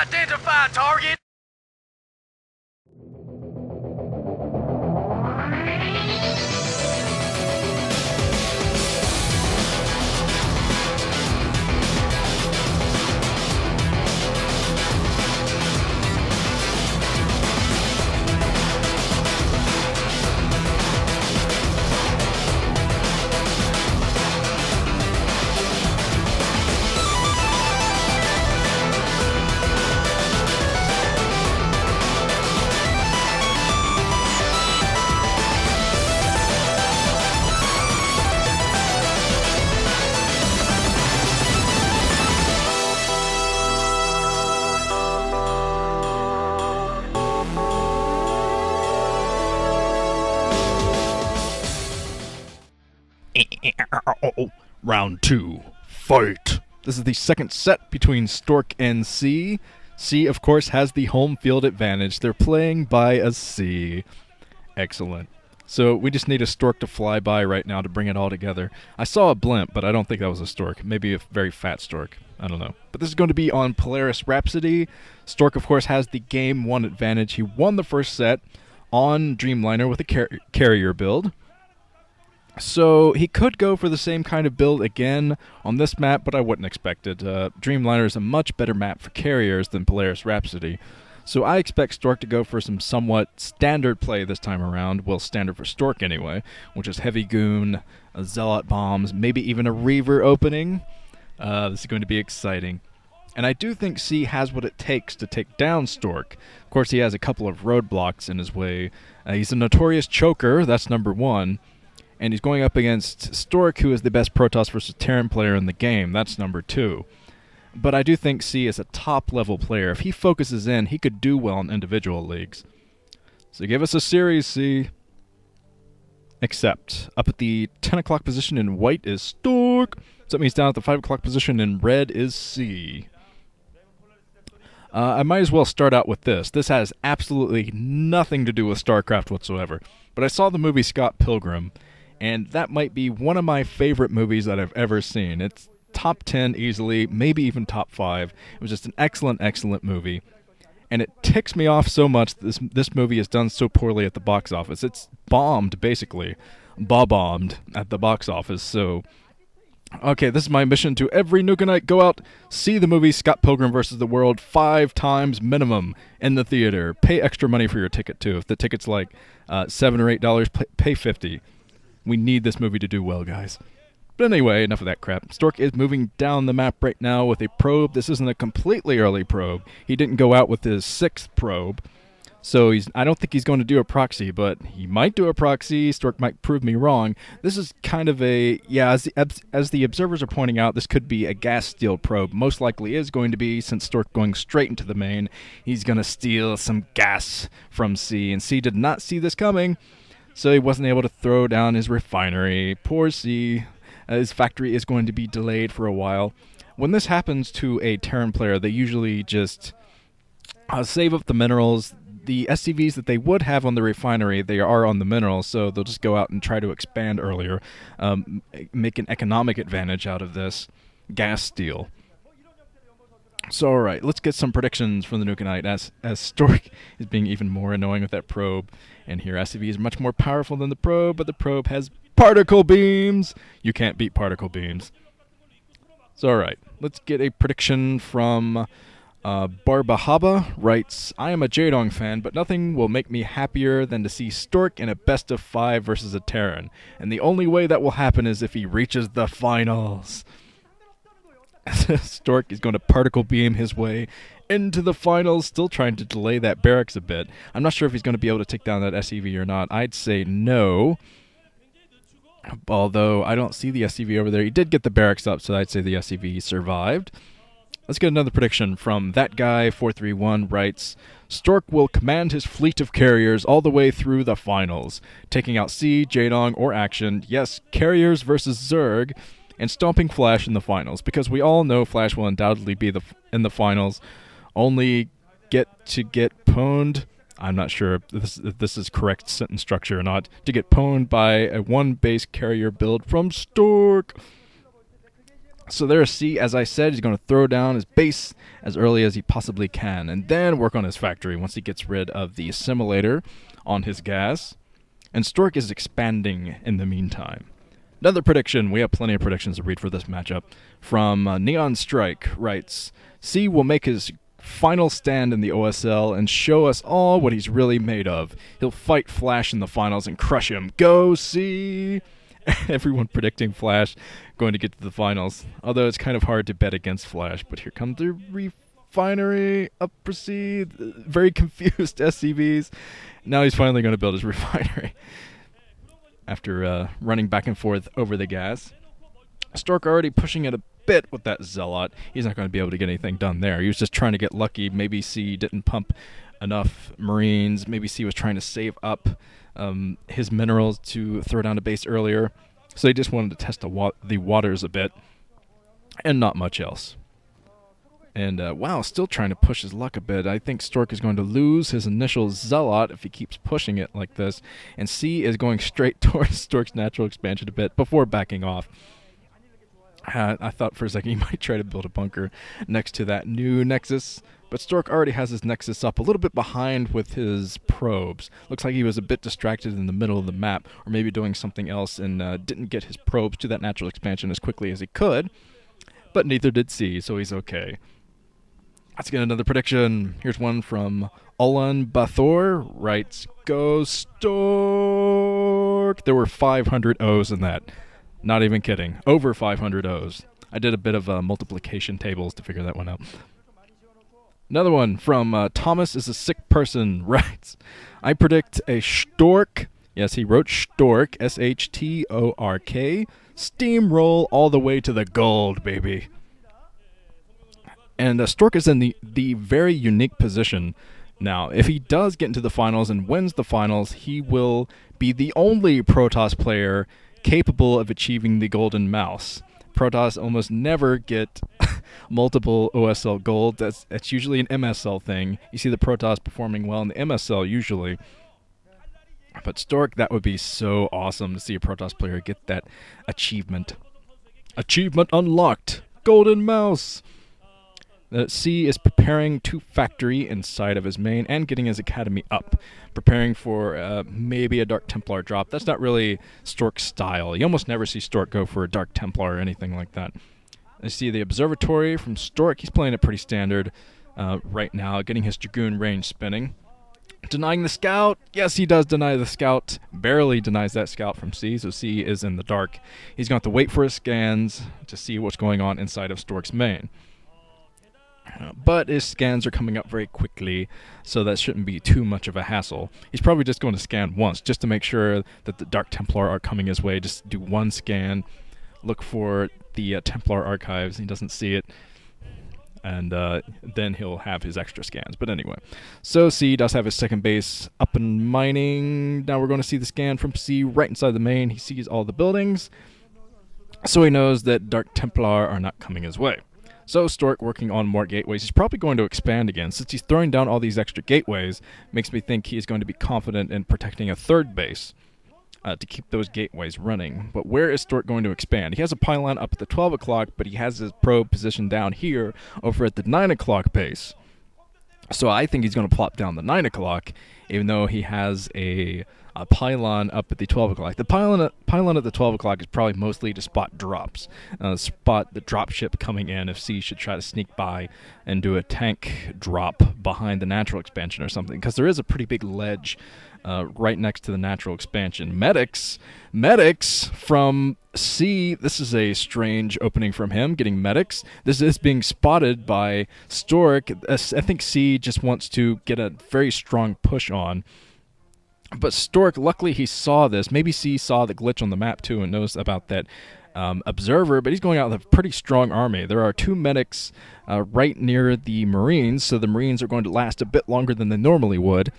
Identify target! Round 2. Fight! This is the second set between Stork and C. C, of course, has the home field advantage. They're playing by a C. Excellent. So we just need a Stork to fly by right now to bring it all together. I saw a blimp, but I don't think that was a Stork. Maybe a very fat Stork. I don't know. But this is going to be on Polaris Rhapsody. Stork, of course, has the Game 1 advantage. He won the first set on Dreamliner with a carrier build. So he could go for the same kind of build again on this map, but I wouldn't expect it. Dreamliner is a much better map for carriers than Polaris Rhapsody. So I expect Stork to go for some somewhat standard play this time around. Well, standard for Stork anyway, which is Heavy Goon, Zealot Bombs, maybe even a Reaver opening. This is going to be exciting. And I do think C has what it takes to take down Stork. Of course, he has a couple of roadblocks in his way. He's a notorious choker, that's number one. And he's going up against Stork, who is the best Protoss versus Terran player in the game. That's number 2. But I do think C is a top-level player. If he focuses in, he could do well in individual leagues. So give us a series, C. Except, up at the 10 o'clock position in white is Stork. So that means down at the 5 o'clock position in red is C. I might as well start out with this. This has absolutely nothing to do with StarCraft whatsoever. But I saw the movie Scott Pilgrim, and that might be one of my favorite movies that I've ever seen. It's top 10 easily, maybe even top 5. It was just an excellent, excellent movie. And it ticks me off so much that this movie has done so poorly at the box office. It's bombed, basically. Bombed at the box office. So, okay, this is my mission to every Nukanite. Go out, see the movie Scott Pilgrim vs. the World 5 times minimum in the theater. Pay extra money for your ticket, too. If the ticket's like $7 or $8, pay $50. We need this movie to do well, guys. But anyway, enough of that crap. Stork is moving down the map right now with a probe. This isn't a completely early probe. He didn't go out with his 6th probe. So I don't think he's going to do a proxy, but he might do a proxy. Stork might prove me wrong. This is kind of a, yeah, as the observers are pointing out, this could be a gas steal probe. Most likely is going to be, since Stork going straight into the main, he's going to steal some gas from C. And C did not see this coming, so he wasn't able to throw down his refinery. Poor C. His factory is going to be delayed for a while. When this happens to a Terran player, they usually just save up the minerals. The SCVs that they would have on the refinery, they are on the minerals, so they'll just go out and try to expand earlier, make an economic advantage out of this gas steal. So, alright, let's get some predictions from the Nukanite as Stork is being even more annoying with that probe. And here, SCV is much more powerful than the probe, but the probe has particle beams! You can't beat particle beams. So, alright, let's get a prediction from Barbahaba. Writes, I am a Jaedong fan, but nothing will make me happier than to see Stork in a best of 5 versus a Terran. And the only way that will happen is if he reaches the finals. Stork is going to particle beam his way into the finals, still trying to delay that barracks a bit. I'm not sure if he's going to be able to take down that SCV or not. I'd say no. Although I don't see the SCV over there. He did get the barracks up, so I'd say the SCV survived. Let's get another prediction from that guy, 431, writes, Stork will command his fleet of carriers all the way through the finals, taking out C, Jaedong, or Action. Yes, carriers versus Zerg, and stomping Flash in the finals, because we all know Flash will undoubtedly be in the finals. Only get pwned. I'm not sure if this is correct sentence structure or not. To get pwned by a 1 base carrier build from Stork. So there's C, as I said, he's going to throw down his base as early as he possibly can, and then work on his factory once he gets rid of the assimilator on his gas. And Stork is expanding in the meantime. Another prediction, we have plenty of predictions to read for this matchup, from Neon Strike writes, C will make his final stand in the OSL and show us all what he's really made of. He'll fight Flash in the finals and crush him. Go C! Everyone predicting Flash going to get to the finals, although it's kind of hard to bet against Flash. But here comes the refinery, up proceed, very confused SCVs. Now he's finally going to build his refinery after running back and forth over the gas. Stork already pushing it a bit with that Zealot. He's not going to be able to get anything done there. He was just trying to get lucky. Maybe C didn't pump enough Marines. Maybe C was trying to save up his minerals to throw down a base earlier. So he just wanted to test the waters a bit, and not much else. And wow, still trying to push his luck a bit. I think Stork is going to lose his initial Zealot if he keeps pushing it like this. And C is going straight towards Stork's natural expansion a bit before backing off. I thought for a second he might try to build a bunker next to that new Nexus, but Stork already has his Nexus up a little bit behind with his probes. Looks like he was a bit distracted in the middle of the map, or maybe doing something else, and didn't get his probes to that natural expansion as quickly as he could, but neither did C, so he's okay. Let's get another prediction. Here's one from Ulan Bathor, writes, Go Stork! There were 500 O's in that. Not even kidding. Over 500 O's. I did a bit of multiplication tables to figure that one out. Another one from Thomas is a sick person, writes, I predict a Stork, yes, he wrote Stork, S-H-T-O-R-K, steamroll all the way to the gold, baby. And Stork is in the very unique position now. If he does get into the finals and wins the finals, he will be the only Protoss player capable of achieving the golden mouse. Protoss almost never get multiple OSL gold. That's usually an MSL thing. You see the Protoss performing well in the MSL usually. But Stork, that would be so awesome to see a Protoss player get that achievement. Achievement unlocked! Golden mouse! C is preparing to factory inside of his main and getting his academy up, preparing for maybe a Dark Templar drop. That's not really Stork's style. You almost never see Stork go for a Dark Templar or anything like that. I see the observatory from Stork. He's playing it pretty standard right now, getting his Dragoon range spinning. Denying the scout. Yes, he does deny the scout. Barely denies that scout from C, so C is in the dark. He's going to have to wait for his scans to see what's going on inside of Stork's main. But his scans are coming up very quickly, so that shouldn't be too much of a hassle. He's probably just going to scan once, just to make sure that the Dark Templar are coming his way. Just do one scan, look for the Templar archives. He doesn't see it, and then he'll have his extra scans. But anyway, so C does have his second base up and mining. Now we're going to see the scan from C right inside the main. He sees all the buildings, so he knows that Dark Templar are not coming his way. So Stork working on more gateways. He's probably going to expand again. Since he's throwing down all these extra gateways, makes me think he's going to be confident in protecting a third base to keep those gateways running. But where is Stork going to expand? He has a pylon up at the 12 o'clock, but he has his probe positioned down here over at the 9 o'clock base. So I think he's going to plop down the 9 o'clock, even though he has a pylon up at the 12 o'clock. The pylon at the 12 o'clock is probably mostly to spot drops. Spot the drop ship coming in if C should try to sneak by and do a tank drop behind the natural expansion or something, because there is a pretty big ledge right next to the natural expansion. Medics from C. This is a strange opening from him, getting medics. This is being spotted by Stork. I think C just wants to get a very strong push on. But Stork, luckily he saw this. Maybe C saw the glitch on the map too and knows about that observer, but he's going out with a pretty strong army. There are 2 medics right near the Marines, so the Marines are going to last a bit longer than they normally would.